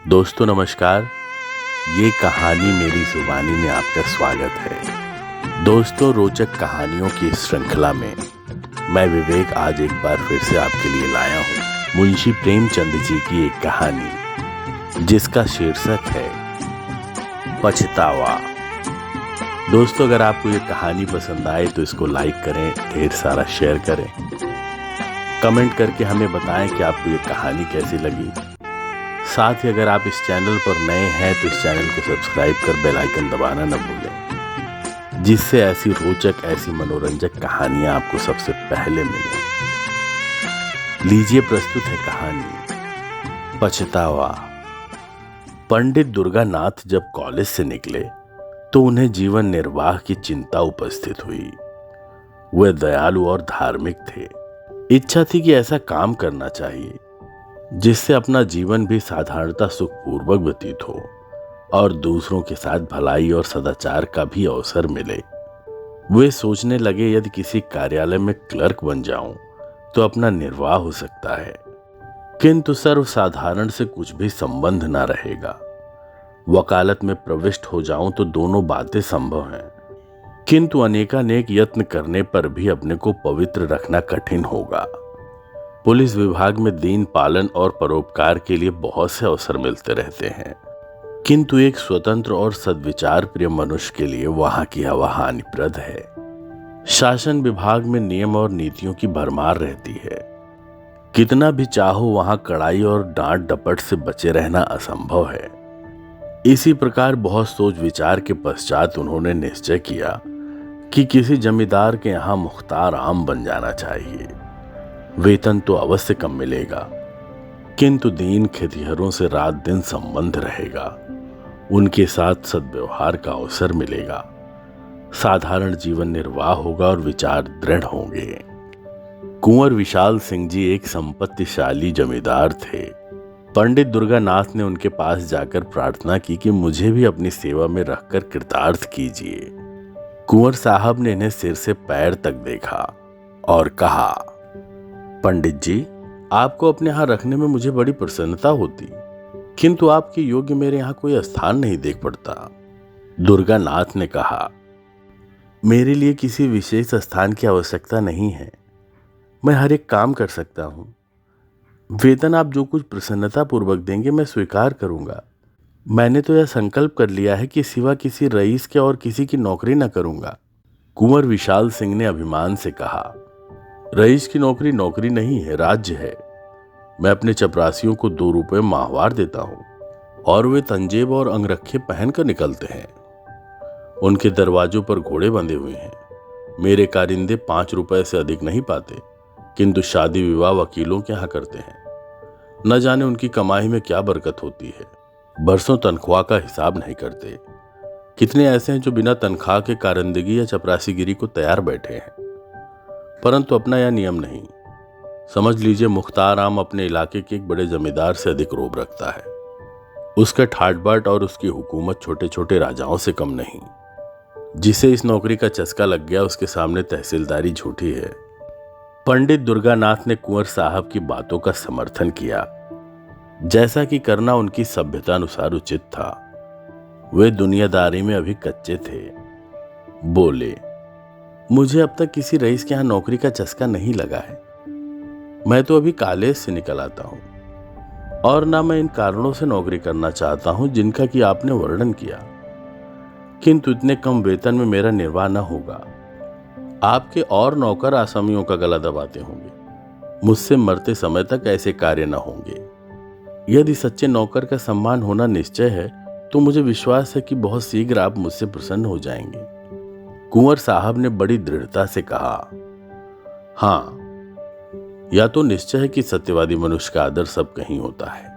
दोस्तों नमस्कार। ये कहानी मेरी जुबानी में आपका स्वागत है। दोस्तों, रोचक कहानियों की इस श्रृंखला में मैं विवेक आज एक बार फिर से आपके लिए लाया हूँ मुंशी प्रेमचंद जी की एक कहानी जिसका शीर्षक है पछतावा। दोस्तों, अगर आपको ये कहानी पसंद आए तो इसको लाइक करें, ढेर सारा शेयर करें, कमेंट करके हमें बताएं कि आपको ये कहानी कैसी लगी। साथ ही अगर आप इस चैनल पर नए हैं तो इस चैनल को सब्सक्राइब कर बेल आइकन दबाना न भूलें, जिससे ऐसी रोचक, ऐसी मनोरंजक कहानियां आपको सबसे पहले मिलें। लीजिए, प्रस्तुत है कहानी पछतावा। पंडित दुर्गानाथ जब कॉलेज से निकले तो उन्हें जीवन निर्वाह की चिंता उपस्थित हुई। वे दयालु और धार्मिक थे। इच्छा थी कि ऐसा काम करना चाहिए जिससे अपना जीवन भी साधारणता सुखपूर्वक व्यतीत हो और दूसरों के साथ भलाई और सदाचार का भी अवसर मिले। वे सोचने लगे, यदि किसी कार्यालय में क्लर्क बन जाऊं तो अपना निर्वाह हो सकता है, किंतु सर्वसाधारण से कुछ भी संबंध ना रहेगा। वकालत में प्रविष्ट हो जाऊं तो दोनों बातें संभव हैं, किंतु अनेकानेक यत्न करने पर भी अपने को पवित्र रखना कठिन होगा। पुलिस विभाग में दीन पालन और परोपकार के लिए बहुत से अवसर मिलते रहते हैं, किंतु एक स्वतंत्र और सद्विचार प्रिय मनुष्य के लिए वहां की हवा हानिप्रद है। शासन विभाग में नियम और नीतियों की भरमार रहती है। कितना भी चाहो वहां कड़ाई और डांट डपट से बचे रहना असंभव है। इसी प्रकार बहुत सोच विचार के पश्चात उन्होंने निश्चय किया कि किसी जमींदार के यहाँ मुख्तार आम बन जाना चाहिए। वेतन तो अवश्य कम मिलेगा, किंतु दीन खेतिहरों से रात दिन संबंध रहेगा। उनके साथ सद्व्यवहार का अवसर मिलेगा। साधारण जीवन निर्वाह होगा और विचार दृढ़ होंगे। कुंवर विशाल सिंह जी एक संपत्तिशाली जमींदार थे। पंडित दुर्गानाथ ने उनके पास जाकर प्रार्थना की कि मुझे भी अपनी सेवा में रखकर कृतार्थ कीजिए। कुंवर साहब ने इन्हें सिर से पैर तक देखा और कहा, पंडित जी, आपको अपने यहां रखने में मुझे बड़ी प्रसन्नता होती, किंतु आपके योग्य मेरे यहां कोई स्थान नहीं देख पड़ता। दुर्गानाथ ने कहा, मेरे लिए किसी विशेष स्थान की आवश्यकता नहीं है। मैं हर एक काम कर सकता हूं। वेतन आप जो कुछ प्रसन्नता पूर्वक देंगे मैं स्वीकार करूंगा। मैंने तो यह संकल्प कर लिया है कि सिवा किसी रईस के और किसी की नौकरी न करूंगा। कुंवर विशाल सिंह ने अभिमान से कहा, रईस की नौकरी नौकरी नहीं है, राज्य है। मैं अपने चपरासियों को 2 रुपए माहवार देता हूं और वे तंजेब और अंगरखे पहनकर निकलते हैं। उनके दरवाजों पर घोड़े बंधे हुए हैं। मेरे कारिंदे 5 रुपए से अधिक नहीं पाते, किंतु शादी विवाह वकीलों के यहां करते हैं। न जाने उनकी कमाई में क्या बरकत होती है। बरसों तनख्वाह का हिसाब नहीं करते। कितने ऐसे हैं जो बिना तनख्वाह के कारिंदगी या चपरासीगिरी को तैयार बैठे हैं, परंतु अपना यह नियम नहीं। समझ लीजिए, मुख्तार आम अपने इलाके के एक बड़े जमींदार से अधिक रोब रखता है। उसका ठाट-बाट और उसकी हुकूमत छोटे छोटे राजाओं से कम नहीं। जिसे इस नौकरी का चस्का लग गया उसके सामने तहसीलदारी झूठी है। पंडित दुर्गानाथ ने कुंवर साहब की बातों का समर्थन किया, जैसा कि करना उनकी सभ्यता अनुसार उचित था। वे दुनियादारी में अभी कच्चे थे। बोले, मुझे अब तक किसी रईस के यहां नौकरी का चस्का नहीं लगा है। मैं तो अभी कॉलेज से निकल आता हूं और ना मैं इन कारणों से नौकरी करना चाहता हूं जिनका कि आपने वर्णन किया, किंतु इतने कम वेतन में मेरा निर्वाह न होगा। आपके और नौकर आसामियों का गला दबाते होंगे। मुझसे मरते समय तक ऐसे कार्य न होंगे। यदि सच्चे नौकर का सम्मान होना निश्चय है तो मुझे विश्वास है कि बहुत शीघ्र आप मुझसे प्रसन्न हो जाएंगे। कुंवर साहब ने बड़ी दृढ़ता से कहा, हां, या तो निश्चय है कि सत्यवादी मनुष्य का आदर सब कहीं होता है,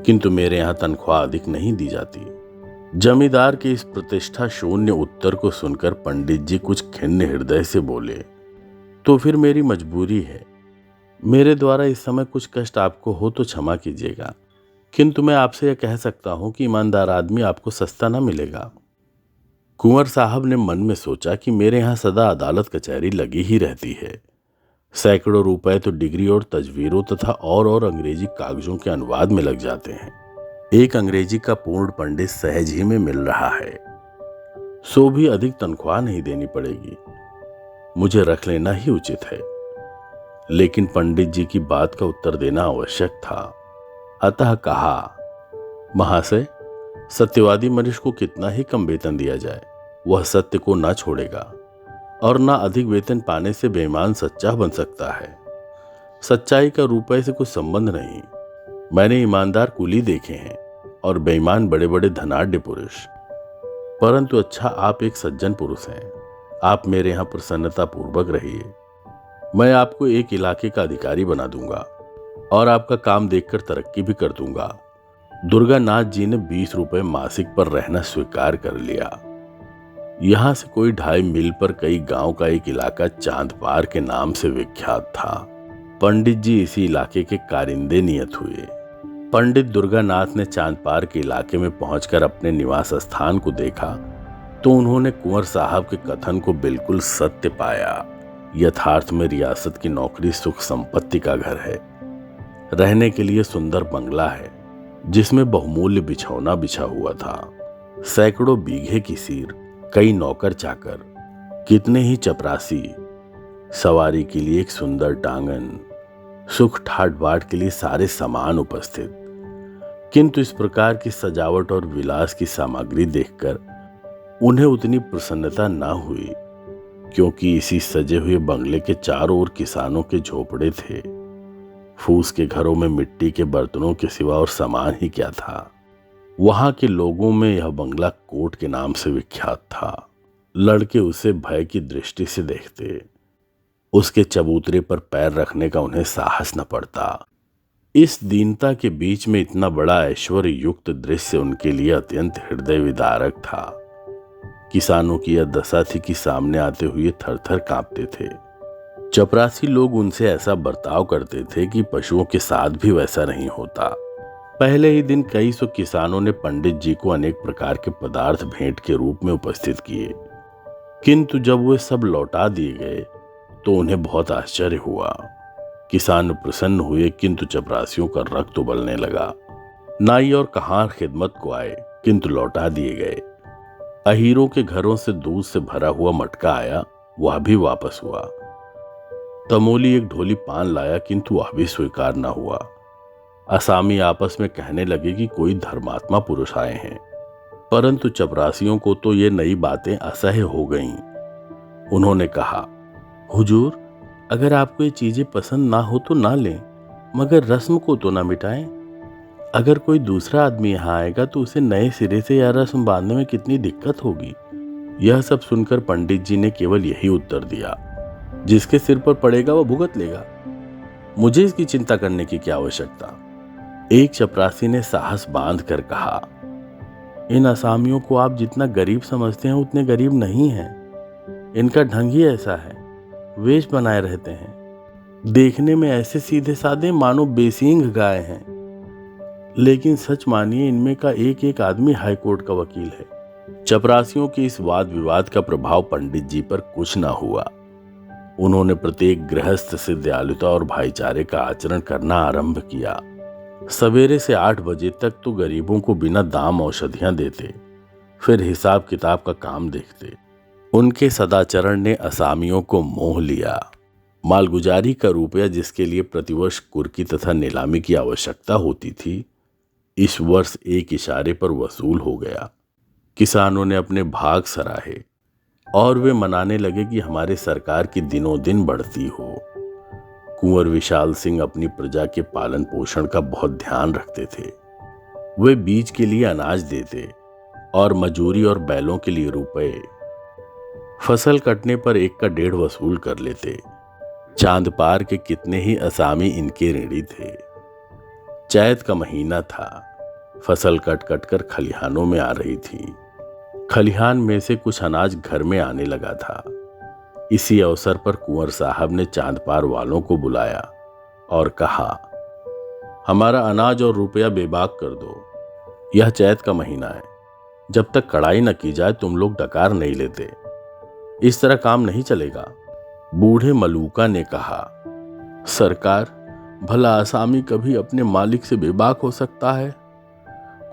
किंतु मेरे यहां तनख्वाह अधिक नहीं दी जाती। जमींदार के इस प्रतिष्ठा शून्य उत्तर को सुनकर पंडित जी कुछ खिन्न हृदय से बोले, तो फिर मेरी मजबूरी है। मेरे द्वारा इस समय कुछ कष्ट आपको हो तो क्षमा कीजिएगा, किंतु मैं आपसे यह कह सकता हूं कि ईमानदार आदमी आपको सस्ता न मिलेगा। कुंवर साहब ने मन में सोचा कि मेरे यहां सदा अदालत कचहरी लगी ही रहती है। सैकड़ों रुपए तो डिग्री और तजवीरों तथा और अंग्रेजी कागजों के अनुवाद में लग जाते हैं। एक अंग्रेजी का पूर्ण पंडित सहज ही में मिल रहा है, सो भी अधिक तनख्वाह नहीं देनी पड़ेगी। मुझे रख लेना ही उचित है। लेकिन पंडित जी की बात का उत्तर देना आवश्यक था। अतः कहा, महाशय, सत्यवादी मनुष्य को कितना ही कम वेतन दिया जाए, वह सत्य को ना छोड़ेगा, और ना अधिक वेतन पाने से बेईमान सच्चा बन सकता है। सच्चाई का रुपए से कुछ संबंध नहीं। मैंने ईमानदार कुली देखे हैं और बेईमान बड़े बड़े धनाढ्य पुरुष। परंतु अच्छा, आप एक सज्जन पुरुष हैं। आप मेरे यहाँ प्रसन्नता पूर्वक रहिए। मैं आपको एक इलाके का अधिकारी बना दूंगा और आपका काम देखकर तरक्की भी कर दूंगा। दुर्गानाथ जी ने 20 रुपए मासिक पर रहना स्वीकार कर लिया। यहाँ से कोई 2.5 मील पर कई गांव का एक इलाका चांदपार के नाम से विख्यात था। पंडित जी इसी इलाके के कारिंदे नियत हुए। पंडित दुर्गानाथ ने चांदपार के इलाके में पहुंचकर अपने निवास स्थान को देखा तो उन्होंने कुंवर साहब के कथन को बिल्कुल सत्य पाया। यथार्थ में रियासत की नौकरी सुख संपत्ति का घर है। रहने के लिए सुंदर बंगला है जिसमें बहुमूल्य बिछौना बिछा हुआ था। सैकड़ों बीघे की सीर, कई नौकर चाकर, कितने ही चपरासी, सवारी के लिए एक सुंदर टांगन, सुख ठाट बाट के लिए सारे सामान उपस्थित। किंतु इस प्रकार की सजावट और विलास की सामग्री देखकर उन्हें उतनी प्रसन्नता न हुई, क्योंकि इसी सजे हुए बंगले के चारों ओर किसानों के झोपड़े थे। फूस के घरों में मिट्टी के बर्तनों के सिवा और सामान ही क्या था। वहां के लोगों में यह बंगला कोट के नाम से विख्यात था। लड़के उसे भय की दृष्टि से देखते। उसके चबूतरे पर पैर रखने का उन्हें साहस न पड़ता। इस दीनता के बीच में इतना बड़ा ऐश्वर्य युक्त दृश्य उनके लिए अत्यंत हृदय विदारक था। किसानों की यह दशा थी कि सामने आते हुए थर थर कांपते थे। चपरासी लोग उनसे ऐसा बर्ताव करते थे कि पशुओं के साथ भी वैसा नहीं होता। पहले ही दिन कई सौ किसानों ने पंडित जी को अनेक प्रकार के पदार्थ भेंट के रूप में उपस्थित किए, किंतु जब वे सब लौटा दिए गए तो उन्हें बहुत आश्चर्य हुआ। किसान प्रसन्न हुए, किंतु चपरासियों का रक्त उबलने लगा। नाई और कहार खिदमत को आए, किंतु लौटा दिए गए। अहीरों के घरों से दूध से भरा हुआ मटका आया, वह भी वापस हुआ। तमोली एक ढोली पान लाया, किंतु वह भी स्वीकार न हुआ। असामी आपस में कहने लगे कि कोई धर्मात्मा पुरुष आए हैं, परंतु चपरासियों को तो ये नई बातें असह्य हो गईं। उन्होंने कहा, हुजूर, अगर आपको ये चीजें पसंद ना हो तो ना लें, मगर रस्म को तो ना मिटाएं। अगर कोई दूसरा आदमी यहाँ आएगा तो उसे नए सिरे से यह रस्म बांधने में कितनी दिक्कत होगी। यह सब सुनकर पंडित जी ने केवल यही उत्तर दिया, जिसके सिर पर पड़ेगा वह भुगत लेगा। मुझे इसकी चिंता करने की क्या आवश्यकता। एक चपरासी ने साहस बांध कर कहा, इन असामियों को आप जितना गरीब समझते हैं उतने गरीब नहीं हैं। इनका ढंग ही ऐसा है, वेश बनाए रहते हैं। देखने में ऐसे सीधे साधे मानो बेसींग गाय हैं, लेकिन सच मानिए इनमें का एक एक आदमी हाईकोर्ट का वकील है। चपरासियों के इस वाद विवाद का प्रभाव पंडित जी पर कुछ ना हुआ। उन्होंने प्रत्येक गृहस्थ से दयालुता और भाईचारे का आचरण करना आरंभ किया। सवेरे से 8 बजे तक तो गरीबों को बिना दाम औषधियां देते, फिर हिसाब किताब का काम देखते। उनके सदाचरण ने असामियों को मोह लिया। मालगुजारी का रुपया, जिसके लिए प्रतिवर्ष कुर्की तथा नीलामी की आवश्यकता होती थी, इस वर्ष एक इशारे पर वसूल हो गया। किसानों ने अपने भाग सराहे और वे मनाने लगे कि हमारे सरकार की दिनों दिन बढ़ती हो। कुंवर विशाल सिंह अपनी प्रजा के पालन पोषण का बहुत ध्यान रखते थे। वे बीज के लिए अनाज देते और मजूरी और बैलों के लिए रुपए। फसल कटने पर 1 का 1.5 वसूल कर लेते। चांदपार के कितने ही असामी इनके ऋणी थे। चैत का महीना था। फसल कट कट कर खलिहानों में आ रही थी। खलिहान में से कुछ अनाज घर में आने लगा था। इसी अवसर पर कुंवर साहब ने चांदपार वालों को बुलाया और कहा, हमारा अनाज और रुपया बेबाक कर दो। यह चैत का महीना है, जब तक कड़ाई न की जाए तुम लोग डकार नहीं लेते। इस तरह काम नहीं चलेगा। बूढ़े मलूका ने कहा, सरकार, भला आसामी कभी अपने मालिक से बेबाक हो सकता है?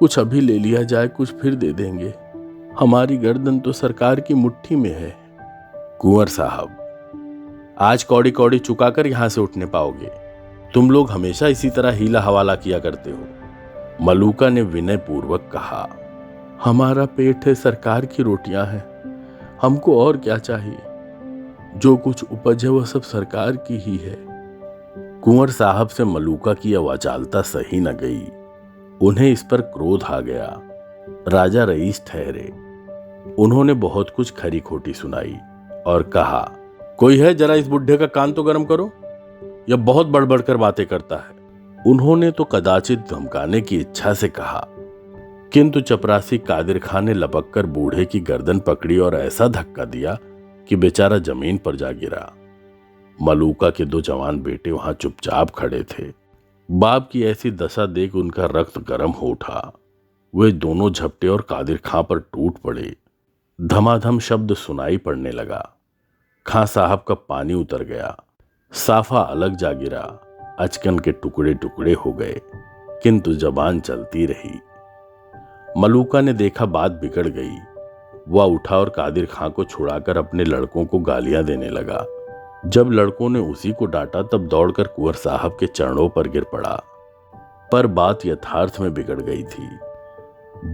कुछ अभी ले लिया जाए, कुछ फिर दे देंगे। हमारी गर्दन तो सरकार की मुट्ठी में है। कुंवर साहब, आज कौड़ी कौड़ी चुकाकर यहां से उठने पाओगे। तुम लोग हमेशा इसी तरह हीला हवाला किया करते हो। मलूका ने विनय पूर्वक कहा। हमारा पेट है, सरकार की रोटियां हैं, हमको और क्या चाहिए। जो कुछ उपज है वह सब सरकार की ही है। कुंवर साहब से मलूका की अवाचालता सही न गई। उन्हें इस पर क्रोध आ गया। राजा रईस ठहरे। उन्होंने बहुत कुछ खरी खोटी सुनाई और कहा, कोई है, जरा इस बुढ़े का कान तो गर्म करो, यह बहुत बढ़ कर बातें करता है। उन्होंने तो कदाचित धमकाने की इच्छा से कहा, किंतु चपरासी कादिर खान ने लपक कर बूढ़े की गर्दन पकड़ी और ऐसा धक्का दिया कि बेचारा जमीन पर जा गिरा। मलूका के 2 जवान बेटे वहां चुपचाप खड़े थे। बाप की ऐसी दशा देख उनका रक्त गर्म हो उठा। वे दोनों झपटे और कादिर खां पर टूट पड़े। धमाधम शब्द सुनाई पड़ने लगा। खां साहब का पानी उतर गया, साफा अलग जा गिरा, अचकन के टुकड़े टुकड़े हो गए, किंतु जबान चलती रही। मलूका ने देखा बात बिगड़ गई। वह उठा और कादिर खां को छुड़ाकर अपने लड़कों को गालियां देने लगा। जब लड़कों ने उसी को डांटा तब दौड़कर कुंवर साहब के चरणों पर गिर पड़ा। पर बात यथार्थ में बिगड़ गई थी।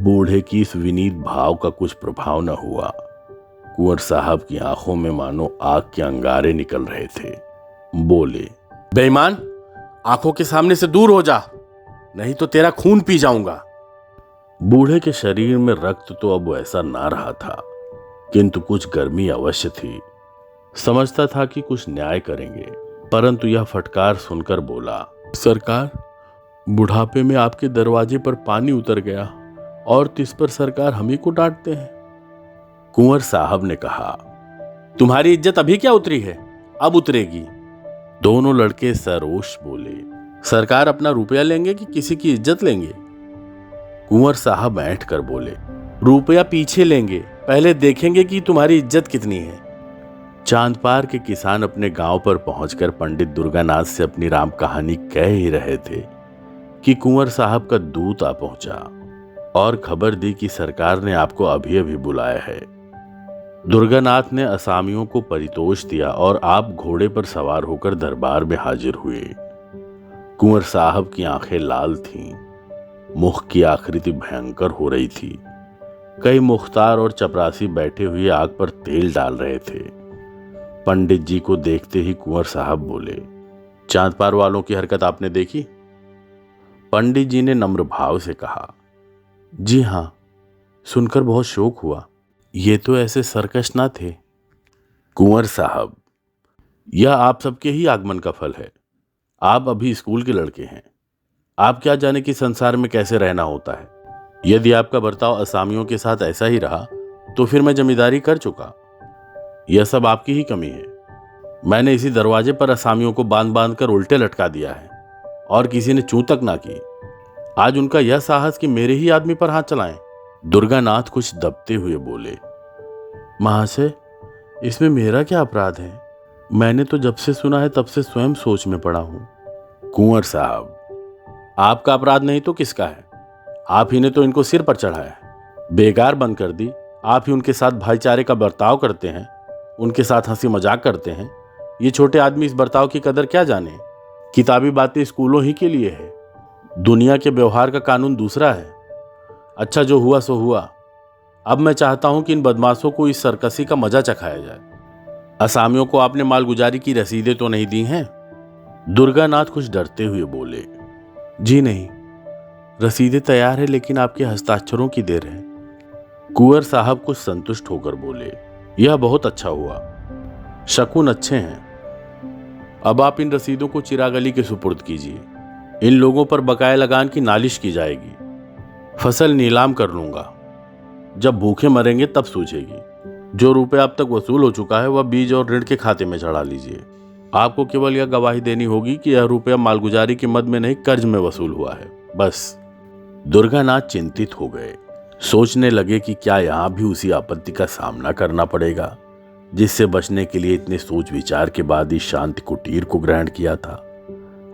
बूढ़े की इस विनीत भाव का कुछ प्रभाव न हुआ। कुंवर साहब की आंखों में मानो आग के अंगारे निकल रहे थे। बोले, बेईमान, आंखों के सामने से दूर हो जा, नहीं तो तेरा खून पी जाऊंगा। बूढ़े के शरीर में रक्त तो अब ऐसा ना रहा था, किंतु कुछ गर्मी अवश्य थी। समझता था कि कुछ न्याय करेंगे, परंतु यह फटकार सुनकर बोला, सरकार, बुढ़ापे में आपके दरवाजे पर पानी उतर गया और तिस पर सरकार हम ही को डांटते हैं। कुंवर साहब ने कहा, तुम्हारी इज्जत अभी क्या उतरी है, अब उतरेगी। दोनों लड़के सरोष बोले, सरकार अपना रुपया लेंगे कि किसी की इज्जत लेंगे। कुंवर साहब ऐंठ कर बोले, रुपया पीछे लेंगे, पहले देखेंगे कि तुम्हारी इज्जत कितनी है। चांदपार के किसान अपने गांव पर पहुंचकर पंडित दुर्गानाथ से अपनी राम कहानी कह ही रहे थे कि कुंवर साहब का दूत आ पहुंचा और खबर दी कि सरकार ने आपको अभी अभी बुलाया है। दुर्गानाथ ने असामियों को परितोष दिया और आप घोड़े पर सवार होकर दरबार में हाजिर हुए। कुंवर साहब की आंखें लाल थीं, मुख की आकृति भयंकर हो रही थी। कई मुख्तार और चपरासी बैठे हुए आग पर तेल डाल रहे थे। पंडित जी को देखते ही कुंवर साहब बोले, चांदपार वालों की हरकत आपने देखी? पंडित जी ने नम्र भाव से कहा, जी हां, सुनकर बहुत शोक हुआ। ये तो ऐसे सरकश ना थे। कुंवर साहब, यह आप सबके ही आगमन का फल है। आप अभी स्कूल के लड़के हैं। आप क्या जाने कि संसार में कैसे रहना होता है। यदि आपका बर्ताव असामियों के साथ ऐसा ही रहा तो फिर मैं जमींदारी कर चुका। यह सब आपकी ही कमी है। मैंने इसी दरवाजे पर असामियों को बांध बांध कर उल्टे लटका दिया है और किसी ने चूं तक ना की। आज उनका यह साहस कि मेरे ही आदमी पर हाथ चलाएं। दुर्गानाथ कुछ दबते हुए बोले, महाशय, इसमें मेरा क्या अपराध है? मैंने तो जब से सुना है तब से स्वयं सोच में पड़ा हूं। कुंवर साहब, आपका अपराध नहीं तो किसका है? आप ही ने तो इनको सिर पर चढ़ाया है, बेगार बंद कर दी। आप ही उनके साथ भाईचारे का बर्ताव करते हैं, उनके साथ हंसी मजाक करते हैं। ये छोटे आदमी इस बर्ताव की कदर क्या जाने? किताबी बातें स्कूलों ही के लिए है, दुनिया के व्यवहार का कानून दूसरा है। अच्छा, जो हुआ सो हुआ। अब मैं चाहता हूं कि इन बदमाशों को इस सरकसी का मजा चखाया जाए। असामियों को आपने मालगुजारी की रसीदें तो नहीं दी हैं? दुर्गानाथ कुछ डरते हुए बोले, जी नहीं, रसीदें तैयार है, लेकिन आपके हस्ताक्षरों की देर है। कुंवर साहब कुछ संतुष्ट होकर बोले, यह बहुत अच्छा हुआ, शकुन अच्छे हैं। अब आप इन रसीदों को चिराग अली के सुपुर्द कीजिए। इन लोगों पर बकाया लगान की नालिश की जाएगी। फसल नीलाम कर लूंगा, जब भूखे मरेंगे तब सूझेगी। जो रुपए अब तक वसूल हो चुका है वह बीज और ऋण के खाते में चढ़ा लीजिए। आपको केवल यह गवाही देनी होगी कि यह रुपया मालगुजारी के मद में नहीं, कर्ज में वसूल हुआ है, बस। दुर्गानाथ चिंतित हो गए। सोचने लगे कि क्या यहां भी उसी आपत्ति का सामना करना पड़ेगा जिससे बचने के लिए इतने सोच विचार के बाद इस शांति कुटीर को ग्रहण किया था।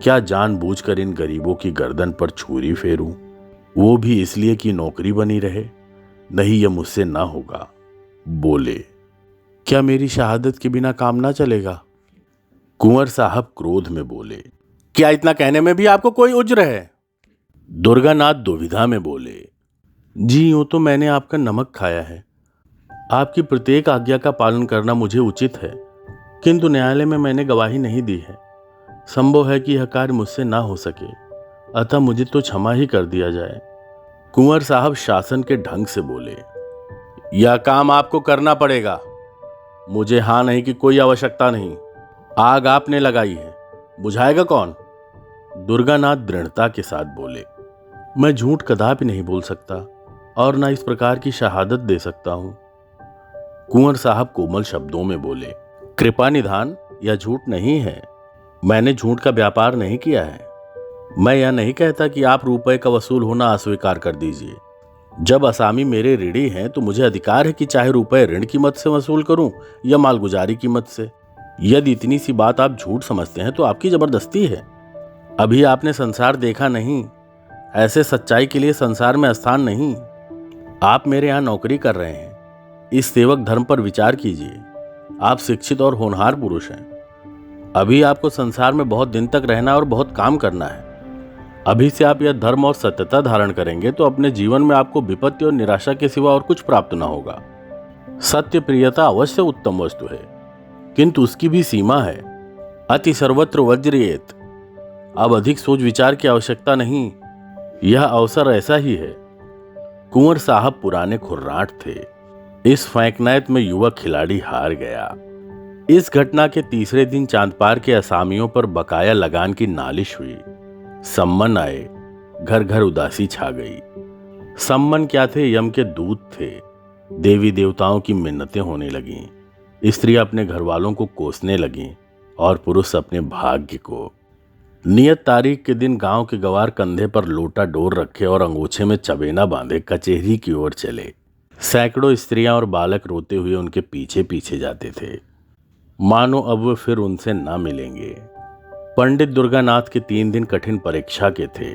क्या जानबूझकर इन गरीबों की गर्दन पर छुरी फेरूं? वो भी इसलिए कि नौकरी बनी रहे, नहीं यह मुझसे ना होगा। बोले, क्या मेरी शहादत के बिना काम ना चलेगा? कुंवर साहब क्रोध में बोले, क्या इतना कहने में भी आपको कोई उज्र है? दुर्गानाथ दुविधा में बोले, जी यूं तो मैंने आपका नमक खाया है, आपकी प्रत्येक आज्ञा का पालन करना मुझे उचित है, किंतु न्यायालय में मैंने गवाही नहीं दी है। संभव है कि यह कार्य मुझसे ना हो सके, अतः मुझे तो क्षमा ही कर दिया जाए। कुंवर साहब शासन के ढंग से बोले, यह काम आपको करना पड़ेगा। मुझे हाँ नहीं की कोई आवश्यकता नहीं। आग आपने लगाई है, बुझाएगा कौन? दुर्गानाथ दृढ़ता के साथ बोले, मैं झूठ कदापि नहीं बोल सकता और ना इस प्रकार की शहादत दे सकता हूं। कुंवर साहब कोमल शब्दों में बोले, कृपा निधान, यह झूठ नहीं है। मैंने झूठ का व्यापार नहीं किया है। मैं यह नहीं कहता कि आप रुपए का वसूल होना अस्वीकार कर दीजिए। जब असामी मेरे ऋणी हैं तो मुझे अधिकार है कि चाहे रुपए ऋण कीमत से वसूल करूं या मालगुजारी कीमत से। यदि इतनी सी बात आप झूठ समझते हैं तो आपकी जबरदस्ती है। अभी आपने संसार देखा नहीं, ऐसे सच्चाई के लिए संसार में स्थान नहीं। आप मेरे यहाँ नौकरी कर रहे हैं, इस सेवक धर्म पर विचार कीजिए। आप शिक्षित और होनहार पुरुष हैं। अभी आपको संसार में बहुत दिन तक रहना और बहुत काम करना है। अभी से आप यह धर्म और सत्यता धारण करेंगे तो अपने जीवन में आपको विपत्ति और निराशा के सिवा और कुछ प्राप्त न होगा। सत्य प्रियता अवश्य उत्तम वस्तु है, किंतु उसकी भी सीमा है। अति सर्वत्र वज्रेत। अब अधिक सोच विचार की आवश्यकता नहीं, यह अवसर ऐसा ही है। कुंवर साहब पुराने खुर्राट थे। इस फैंकनायत में युवक खिलाड़ी हार गया। इस घटना के तीसरे दिन चांदपार के असामियों पर बकाया लगान की नालिश हुई। सम्मन आए, घर घर उदासी छा गई। सम्मन क्या थे? यम के दूत थे। देवी देवताओं की मिन्नतें होने लगीं। स्त्रियां अपने घर वालों को कोसने लगीं और पुरुष अपने भाग्य को। नियत तारीख के दिन गांव के गवार कंधे पर लोटा डोर रखे और अंगोछे में चबेना बांधे कचहरी की ओर चले। सैकड़ों स्त्रियां और बालक रोते हुए उनके पीछे पीछे जाते थे, मानो अब वे फिर उनसे ना मिलेंगे। पंडित दुर्गानाथ के 3 दिन कठिन परीक्षा के थे।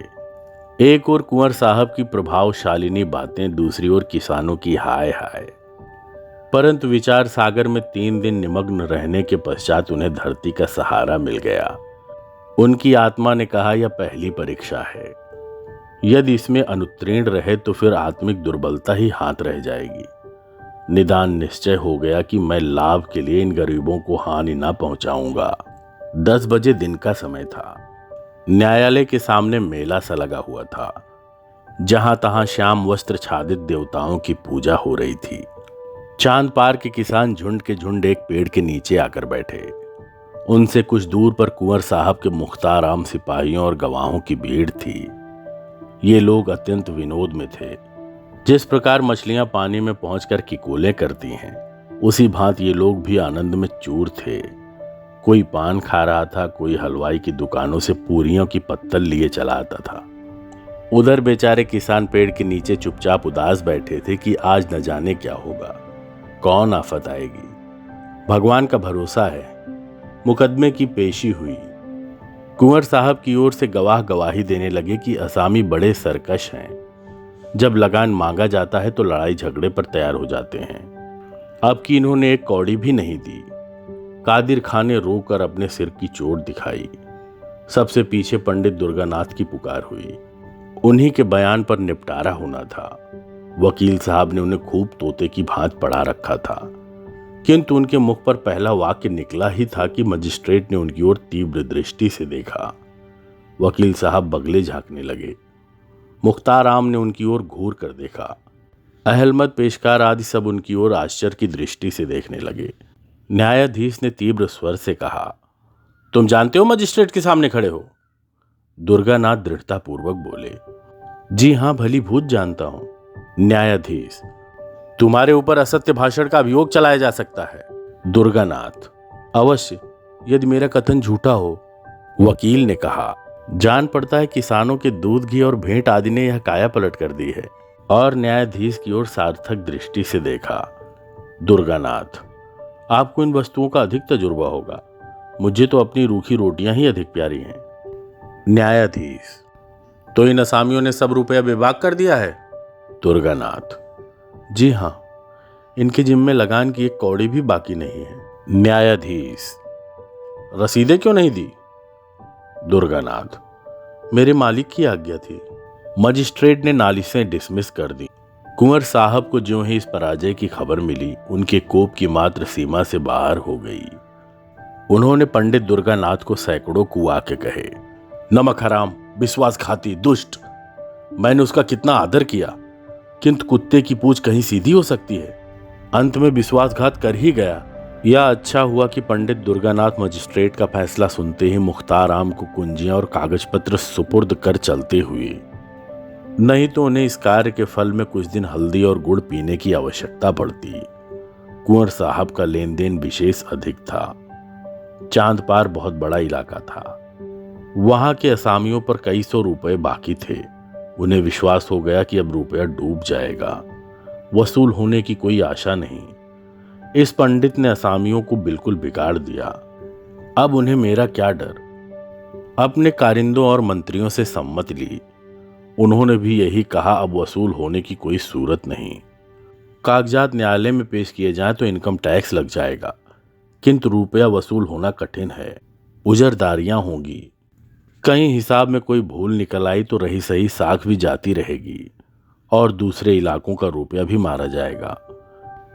एक ओर कुंवर साहब की प्रभावशालिनी बातें, दूसरी ओर किसानों की हाय हाय। परंतु विचार सागर में 3 दिन निमग्न रहने के पश्चात उन्हें धरती का सहारा मिल गया। उनकी आत्मा ने कहा, यह पहली परीक्षा है। यदि इसमें अनुत्तीर्ण रहे तो फिर आत्मिक दुर्बलता ही हाथ रह जाएगी। निदान निश्चय हो गया कि मैं लाभ के लिए इन गरीबों को हानि ना पहुंचाऊंगा। 10 बजे दिन का समय था। न्यायालय के सामने मेला सा लगा हुआ था। जहां तहां श्याम वस्त्र छादित देवताओं की पूजा हो रही थी। चांद पार के किसान झुंड के झुंड एक पेड़ के नीचे आकर बैठे। उनसे कुछ दूर पर कुंवर साहब के मुख्तार आम सिपाहियों और गवाहों की भीड़ थी। ये लोग अत्यंत विनोद में थे। जिस प्रकार मछलियां पानी में पहुंचकर किकोले करती हैं, उसी भांति ये लोग भी आनंद में चूर थे। कोई पान खा रहा था, कोई हलवाई की दुकानों से पूरियों की पत्तल लिए चला आता था। उधर बेचारे किसान पेड़ के नीचे चुपचाप उदास बैठे थे कि आज न जाने क्या होगा, कौन आफत आएगी। भगवान का भरोसा है। मुकदमे की पेशी हुई। कुंवर साहब की ओर से गवाह गवाही देने लगे कि असामी बड़े सरकश हैं। जब लगान मांगा जाता है तो लड़ाई झगड़े पर तैयार हो जाते हैं। अब की इन्होंने एक कौड़ी भी नहीं दी। कादिर खान ने रोकर अपने सिर की चोट दिखाई। सबसे पीछे पंडित दुर्गानाथ की पुकार हुई। उन्हीं के बयान पर निपटारा होना था। वकील साहब ने उन्हें खूब तोते की भांति पढ़ा रखा था, किंतु उनके मुख पर पहला वाक्य निकला ही था कि मजिस्ट्रेट ने उनकी ओर तीव्र दृष्टि से देखा। वकील साहब बगले झांकने लगे। मुख्तार आम ने उनकी ओर घूर कर देखा। अहलमद पेशकार आदि सब उनकी ओर आश्चर्य की दृष्टि से देखने लगे। न्यायाधीश ने तीव्र स्वर से कहा, तुम जानते हो मजिस्ट्रेट के सामने खड़े हो? दुर्गानाथ दृढ़तापूर्वक बोले, जी हां, भली भूत जानता हूं। न्यायाधीश, तुम्हारे ऊपर असत्य भाषण का अभियोग चलाया जा सकता है। दुर्गानाथ, अवश्य, यदि मेरा कथन झूठा हो। वकील ने कहा, जान पड़ता है किसानों के दूध, घी और भेंट आदि ने यह काया पलट कर दी है। और न्यायाधीश की ओर सार्थक दृष्टि से देखा। दुर्गानाथ, आपको इन वस्तुओं का अधिक तजुर्बा होगा। मुझे तो अपनी रूखी रोटियां ही अधिक प्यारी हैं। न्यायाधीश, तो इन असामियों ने सब रुपया बेबाक कर दिया है? दुर्गानाथ: जी हां, इनके जिम्मे लगान की एक कौड़ी भी बाकी नहीं है। न्यायाधीश: रसीदें क्यों नहीं दी? दुर्गानाथ: मेरे मालिक की आज्ञा थी। मजिस्ट्रेट ने नालिशें डिसमिस कर दी। कुंवर साहब को ज्यों ही इस पराजय की खबर मिली, उनके कोप की मात्र सीमा से बाहर हो गई। उन्होंने पंडित दुर्गानाथ को सैकड़ों कुआ के कहे, नमक हराम, विश्वासघाती, दुष्ट। मैंने उसका कितना आदर किया, किंतु कुत्ते की पूंछ कहीं सीधी हो सकती है। अंत में विश्वासघात कर ही गया। यह अच्छा हुआ कि पंडित दुर्गानाथ मजिस्ट्रेट का फैसला सुनते ही मुख्तार आम को कुंजियां और कागज पत्र सुपुर्द कर चलते हुए, नहीं तो उन्हें इस कार्य के फल में कुछ दिन हल्दी और गुड़ पीने की आवश्यकता पड़ती। कुंवर साहब का लेन देन विशेष अधिक था। चांदपार बहुत बड़ा इलाका था। वहां के असामियों पर कई सौ रुपए बाकी थे। उन्हें विश्वास हो गया कि अब रुपया डूब जाएगा, वसूल होने की कोई आशा नहीं। इस पंडित ने असामियों को बिल्कुल बिगाड़ दिया। अब उन्हें मेरा क्या डर। अपने कारिंदों और मंत्रियों से सम्मति ली। उन्होंने भी यही कहा, अब वसूल होने की कोई सूरत नहीं। कागजात न्यायालय में पेश किए जाएं तो इनकम टैक्स लग जाएगा, किंतु रुपया वसूल होना कठिन है। उजरदारियां होंगी, कहीं हिसाब में कोई भूल निकल आई तो रही सही साख भी जाती रहेगी और दूसरे इलाकों का रुपया भी मारा जाएगा।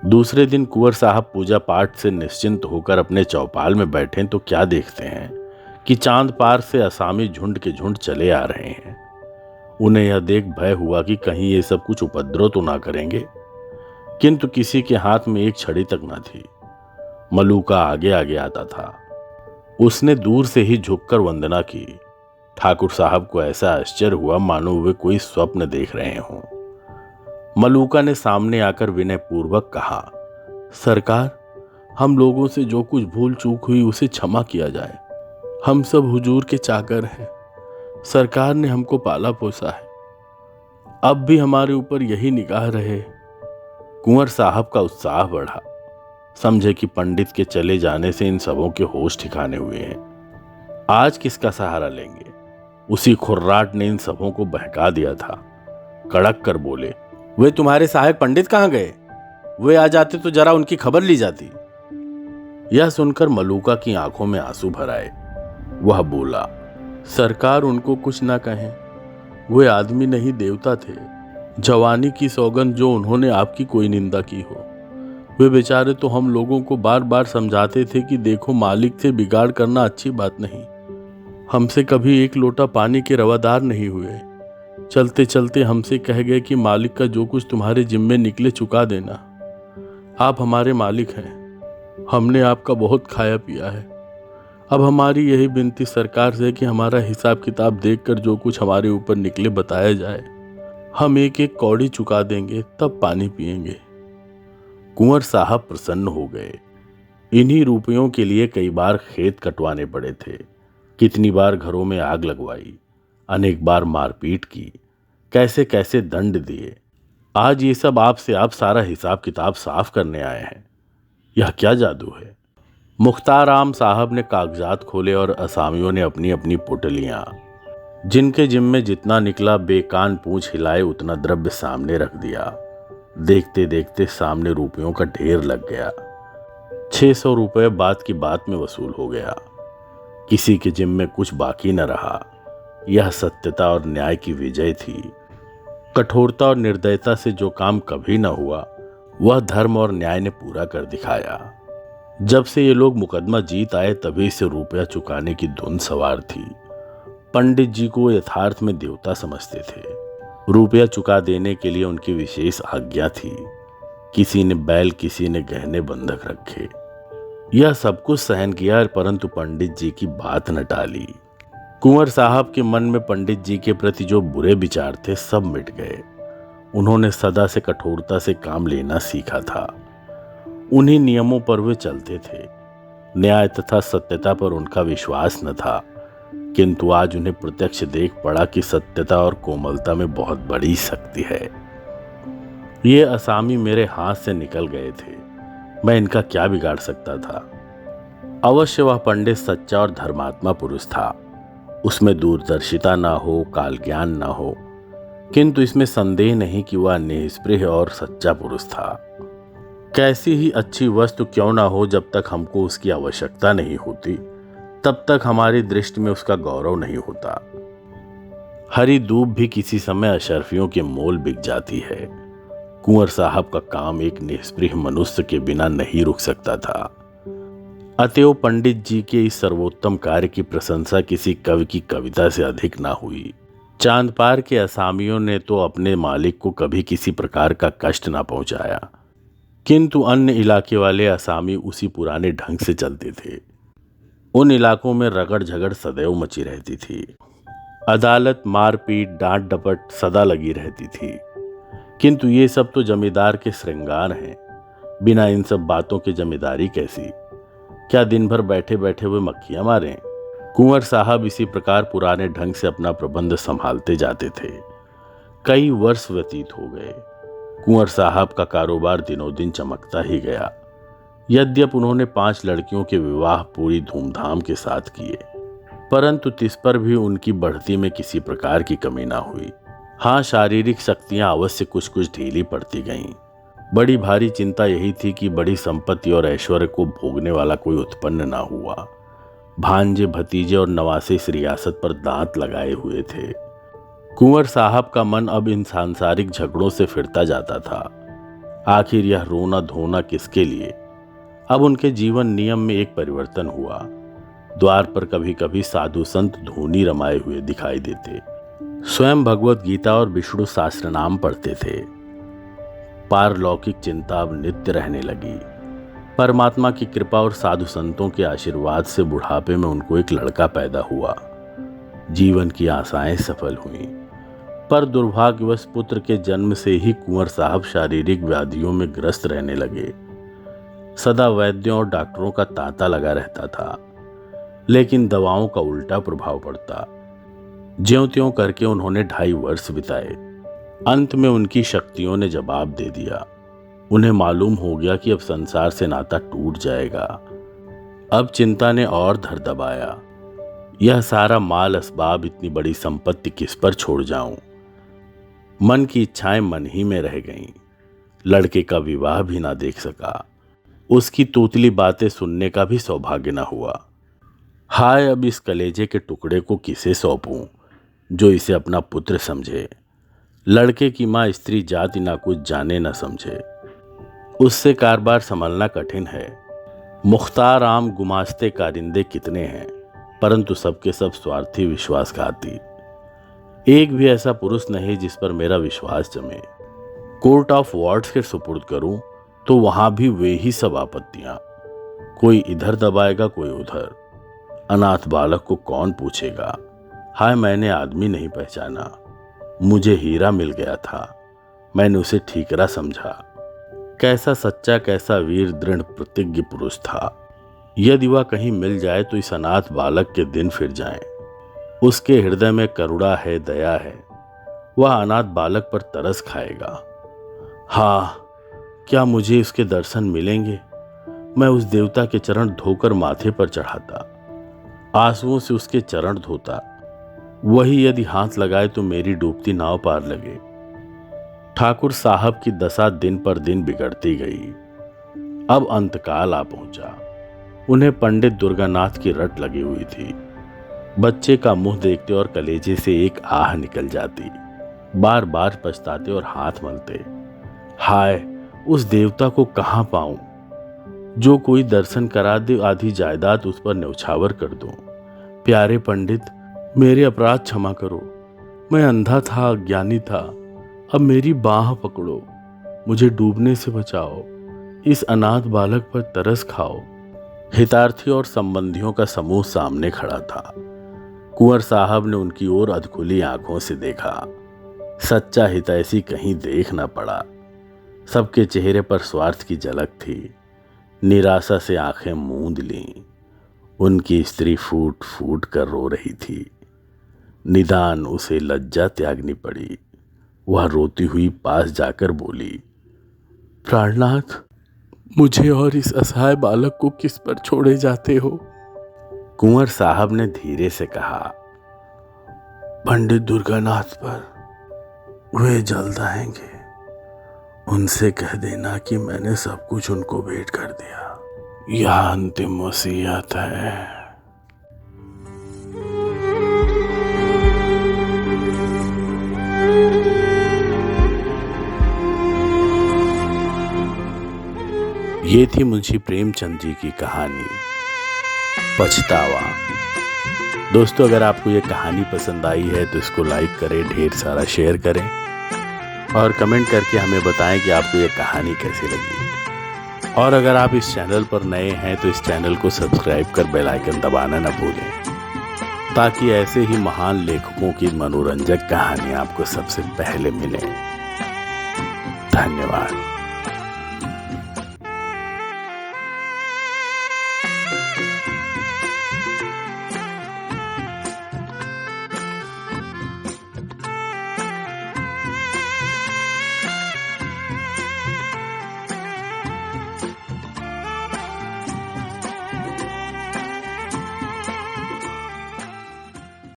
दूसरे दिन कुंवर साहब पूजा पाठ से निश्चिंत होकर अपने चौपाल में बैठे तो क्या देखते हैं कि चांद पार से असामी झुंड के झुंड चले आ रहे हैं। उन्हें यह देख भय हुआ कि कहीं ये सब कुछ उपद्रव तो ना करेंगे, किंतु किसी के हाथ में एक छड़ी तक न थी। मलूका आगे आगे आता था। उसने दूर से ही झुककर वंदना की। ठाकुर साहब को ऐसा आश्चर्य हुआ मानो वे कोई स्वप्न देख रहे हों। मलूका ने सामने आकर विनय पूर्वक कहा, सरकार, हम लोगों से जो कुछ भूल चूक हुई उसे क्षमा किया जाए। हम सब हुजूर के चाकर हैं। सरकार ने हमको पाला पोसा है, अब भी हमारे ऊपर यही निगाह रहे। कुंवर साहब का उत्साह बढ़ा। समझे कि पंडित के चले जाने से इन सबों के होश ठिकाने हुए हैं। आज किसका सहारा लेंगे? उसी खुर्राट ने इन सबों को बहका दिया था। कड़क कर बोले, वे तुम्हारे सहायक पंडित कहां गए? वे आ जाते तो जरा उनकी खबर ली जाती। यह सुनकर मलूका की आंखों में आंसू भर आए। वह बोला, सरकार उनको कुछ ना कहें, वे आदमी नहीं देवता थे। जवानी की सौगंध जो उन्होंने आपकी कोई निंदा की हो। वे बेचारे तो हम लोगों को बार बार समझाते थे कि देखो, मालिक से बिगाड़ करना अच्छी बात नहीं। हमसे कभी एक लोटा पानी के रवादार नहीं हुए। चलते चलते हमसे कह गए कि मालिक का जो कुछ तुम्हारे जिम्मे निकले चुका देना। आप हमारे मालिक हैं। हमने आपका बहुत खाया पिया है। अब हमारी यही विनती सरकार से कि हमारा हिसाब किताब देखकर जो कुछ हमारे ऊपर निकले बताया जाए। हम एक एक कौड़ी चुका देंगे, तब पानी पिएंगे। कुंवर साहब प्रसन्न हो गए। इन्हीं रुपयों के लिए कई बार खेत कटवाने पड़े थे, कितनी बार घरों में आग लगवाई, अनेक बार मारपीट की, कैसे कैसे दंड दिए। आज ये सब आपसे आप सारा हिसाब किताब साफ करने आए हैं। यह क्या जादू है? मुख्तार आम साहब ने कागजात खोले और असामियों ने अपनी अपनी पुटलियां, जिनके जिम्मे जितना निकला बेकान पूंछ हिलाए उतना द्रव्य सामने रख दिया। देखते देखते सामने रुपयों का ढेर लग गया। 600 रुपये बात की बात में वसूल हो गया। किसी के जिम्मे कुछ बाकी न रहा। यह सत्यता और न्याय की विजय थी। कठोरता और निर्दयता से जो काम कभी न हुआ, वह धर्म और न्याय ने पूरा कर दिखाया। जब से ये लोग मुकदमा जीत आए तभी से रुपया चुकाने की धुन सवार थी। पंडित जी को यथार्थ में देवता समझते थे। रुपया चुका देने के लिए उनकी विशेष आज्ञा थी। किसी ने बैल, किसी ने गहने बंधक रखे। यह सब कुछ सहन किया, परंतु पंडित जी की बात न टाली। कुंवर साहब के मन में पंडित जी के प्रति जो बुरे विचार थे सब मिट गए। उन्होंने सदा से कठोरता से काम लेना सीखा था। उन्हीं नियमों पर वे चलते थे। न्याय तथा सत्यता पर उनका विश्वास न था, किंतु आज उन्हें प्रत्यक्ष देख पड़ा कि सत्यता और कोमलता में बहुत बड़ी शक्ति है। ये असामी मेरे हाथ से निकल गए थे, मैं इनका क्या बिगाड़ सकता था? अवश्य वह पंडित सच्चा और धर्मात्मा पुरुष था। उसमें दूरदर्शिता ना हो, काल ज्ञान ना हो, किंतु इसमें संदेह नहीं कि वह निष्पृह और सच्चा पुरुष था। कैसी ही अच्छी वस्तु क्यों ना हो, जब तक हमको उसकी आवश्यकता नहीं होती तब तक हमारी दृष्टि में उसका गौरव नहीं होता। हरी दूब भी किसी समय अशर्फियों के मोल बिक जाती है। कुंवर साहब का काम एक निष्पृह मनुष्य के बिना नहीं रुक सकता था। अतएव पंडित जी के इस सर्वोत्तम कार्य की प्रशंसा किसी कवि की कविता से अधिक ना हुई। चांद पार के असामियों ने तो अपने मालिक को कभी किसी प्रकार का कष्ट ना पहुंचाया, किंतु अन्य इलाके वाले असामी उसी पुराने ढंग से चलते थे। उन इलाकों में रगड़ झगड़ सदैव मची रहती थी। अदालत, मारपीट, डांट डपट सदा लगी रहती थी। किंतु ये सब तो जमींदार के श्रृंगार हैं। बिना इन सब बातों के जमींदारी कैसी? क्या दिन भर बैठे बैठे हुए मक्खियां मारें? कुंवर साहब इसी प्रकार पुराने ढंग से अपना प्रबंध संभालते जाते थे। कई वर्ष व्यतीत हो गए। कुंवर साहब का कारोबार दिनों दिन चमकता ही गया। यद्यप उन्होंने 5 लड़कियों के विवाह पूरी धूमधाम के साथ किए, परंतु तिस पर भी उनकी बढ़ती में किसी प्रकार की कमी ना हुई। हाँ, शारीरिक शक्तियां अवश्य कुछ कुछ ढीली पड़ती गईं। बड़ी भारी चिंता यही थी कि बड़ी संपत्ति और ऐश्वर्य को भोगने वाला कोई उत्पन्न ना हुआ। भांजे, भतीजे और नवासे इस रियासत पर दांत लगाए हुए थे। कुंवर साहब का मन अब इन सांसारिक झगड़ों से फिरता जाता था। आखिर यह रोना धोना किसके लिए? अब उनके जीवन नियम में एक परिवर्तन हुआ। द्वार पर कभी कभी साधु संत धूनी रमाए हुए दिखाई देते। स्वयं भगवत गीता और विष्णु सहस्त्र नाम पढ़ते थे। पारलौकिक चिंता अब नित्य रहने लगी। परमात्मा की कृपा और साधु संतों के आशीर्वाद से बुढ़ापे में उनको एक लड़का पैदा हुआ। जीवन की आशाएं सफल हुईं, पर दुर्भाग्यवश पुत्र के जन्म से ही कुंवर साहब शारीरिक व्याधियों में ग्रस्त रहने लगे। सदा वैद्यों और डॉक्टरों का तांता लगा रहता था, लेकिन दवाओं का उल्टा प्रभाव पड़ता। ज्यों-त्यों करके उन्होंने 2.5 वर्ष बिताए। अंत में उनकी शक्तियों ने जवाब दे दिया। उन्हें मालूम हो गया कि अब संसार से नाता टूट जाएगा। अब चिंता ने और धर दबाया। यह सारा माल असबाब, इतनी बड़ी संपत्ति किस पर छोड़ जाऊं? मन की इच्छाएं मन ही में रह गईं। लड़के का विवाह भी ना देख सका। उसकी तोतली बातें सुनने का भी सौभाग्य न हुआ। हाय, अब इस कलेजे के टुकड़े को किसे सौंपूं जो इसे अपना पुत्र समझे? लड़के की माँ स्त्री जाति ना कुछ जाने न समझे। उससे कारबार संभलना कठिन है। मुख्तार आम गुमास्ते कारिंदे कितने हैं, परंतु सबके सब स्वार्थी विश्वासघाती। एक भी ऐसा पुरुष नहीं जिस पर मेरा विश्वास जमे। कोर्ट ऑफ वार्ड्स के सुपुर्द करूं तो वहां भी वे ही सब आपत्तियां। कोई इधर दबाएगा, कोई उधर। अनाथ बालक को कौन पूछेगा? हाय, मैंने आदमी नहीं पहचाना। मुझे हीरा मिल गया था, मैंने उसे ठीकरा समझा। कैसा सच्चा, कैसा वीर, दृढ़ प्रतिज्ञ पुरुष था। यदि वह कहीं मिल जाए तो इस अनाथ बालक के दिन फिर जाएं। उसके हृदय में करुणा है, दया है। वह अनाथ बालक पर तरस खाएगा। हाँ, क्या मुझे उसके दर्शन मिलेंगे? मैं उस देवता के चरण धोकर माथे पर चढ़ाता, आंसुओं से उसके चरण धोता। वही यदि हाथ लगाए तो मेरी डूबती नाव पार लगे। ठाकुर साहब की दशा दिन पर दिन बिगड़ती गई। अब अंतकाल आ पहुंचा। उन्हें पंडित दुर्गानाथ की रट लगी हुई थी। बच्चे का मुंह देखते और कलेजे से एक आह निकल जाती। बार बार पछताते और हाथ मलते। हाय, उस देवता को कहां पाऊं? जो कोई दर्शन करा दे, आधी जायदाद उस पर न्यौछावर कर दूं। प्यारे पंडित, मेरे अपराध क्षमा करो। मैं अंधा था, अज्ञानी था। अब मेरी बाह पकड़ो, मुझे डूबने से बचाओ। इस अनाथ बालक पर तरस खाओ। हितार्थी और संबंधियों का समूह सामने खड़ा था। कुंवर साहब ने उनकी ओर अधखुली आंखों से देखा। सच्चा हितैषी कहीं देख न पड़ा। सबके चेहरे पर स्वार्थ की झलक थी। निराशा से आंखें मूंद लीं। उनकी स्त्री फूट फूट कर रो रही थी। निदान उसे लज्जा त्यागनी पड़ी। वह रोती हुई पास जाकर बोली, प्राणनाथ, मुझे और इस असहाय बालक को किस पर छोड़े जाते हो? कुंवर साहब ने धीरे से कहा, पंडित दुर्गानाथ पर वे जल्द आएंगे। उनसे कह देना कि मैंने सब कुछ उनको भेंट कर दिया। यह अंतिम वसीयत है। ये थी मुंशी प्रेमचंद जी की कहानी पछतावा। दोस्तों, अगर आपको ये कहानी पसंद आई है तो इसको लाइक करें, ढेर सारा शेयर करें और कमेंट करके हमें बताएं कि आपको ये कहानी कैसी लगी। और अगर आप इस चैनल पर नए हैं तो इस चैनल को सब्सक्राइब कर बेल आइकन दबाना न भूलें, ताकि ऐसे ही महान लेखकों की मनोरंजक कहानी आपको सबसे पहले मिले। धन्यवाद।